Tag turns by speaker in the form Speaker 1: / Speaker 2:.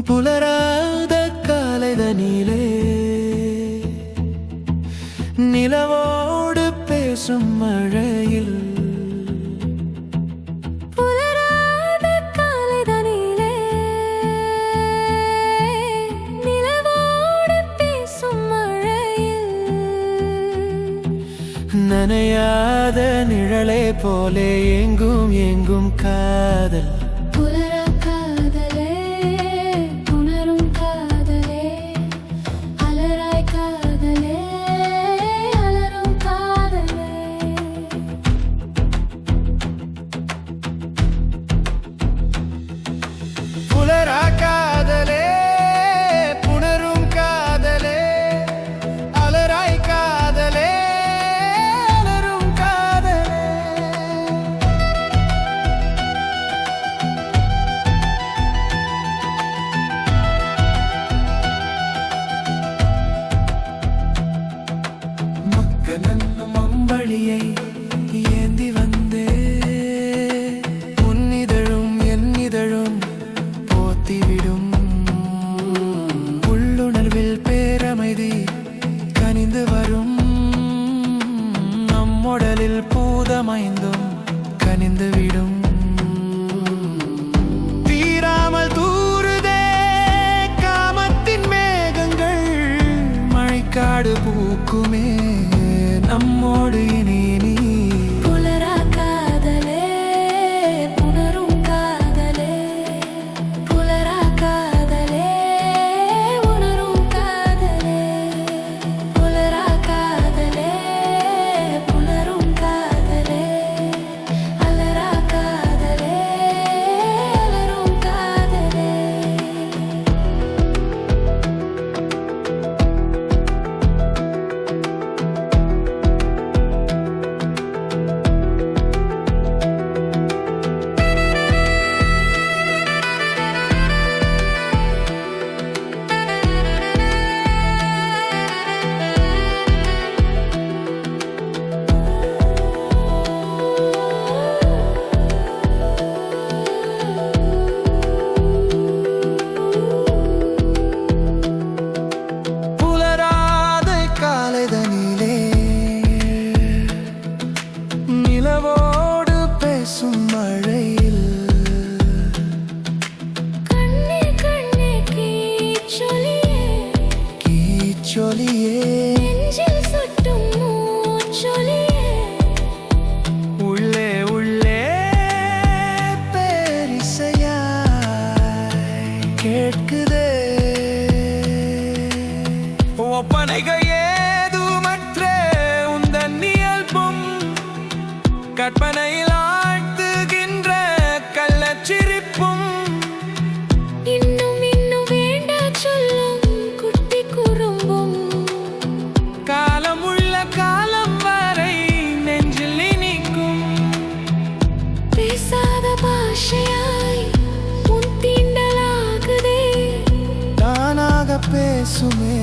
Speaker 1: புலராத காலைதனிலே நிலவோடு பேசும் மழையில்
Speaker 2: புலராத காலைதனிலே நிலவோடு பேசும் மழையில்
Speaker 1: நனையாத நிழலை போலே எங்கும் எங்கும் காதல் மம்பளியை ஏந்தி வந்தே உன்னிதழும் என் இதழும் போத்திவிடும் உள்ளுணர்வில் பேரமைதி கனிந்து வரும் நம்முடலில் பூதமைந்தும் கனிந்துவிடும் தீராமல் தூருதே காமத்தின் மேகங்கள் மழைக்காடு பூக்குமே நம்மோடு இனி நீ
Speaker 2: புலரா காதலே புணரும் காதலே புலரா காதலே உணரும் காதலே புலரா காதலே புணரும் காதலே அலரா காதலே அலரும் காதலே
Speaker 1: நிலவோடு பேசும் மழையில்
Speaker 2: கண்ணே கண்ணே கீச்சொலியே நெஞ்சில் சுட்டும் மூச்சொலியே
Speaker 1: உள்ளே உள்ளே பேரிசையாய் கேட்குதே ஒப்பனைகள் ஏதுமற்றே உந்தன் இயல்பும் கற்பனையில் ஆழ்த்துகின்ற கள்ளச்சிரிப்பும்
Speaker 2: இன்னும் இன்னும் வேண்டா சொல்லும் குட்டி குறும்பும்
Speaker 1: காலம் உள்ள காலம் வரை நெஞ்சில் இனிக்கும்
Speaker 2: பேசாத பாஷையாய் உன் தீண்டலாகுதே
Speaker 1: தானாக பேசுமே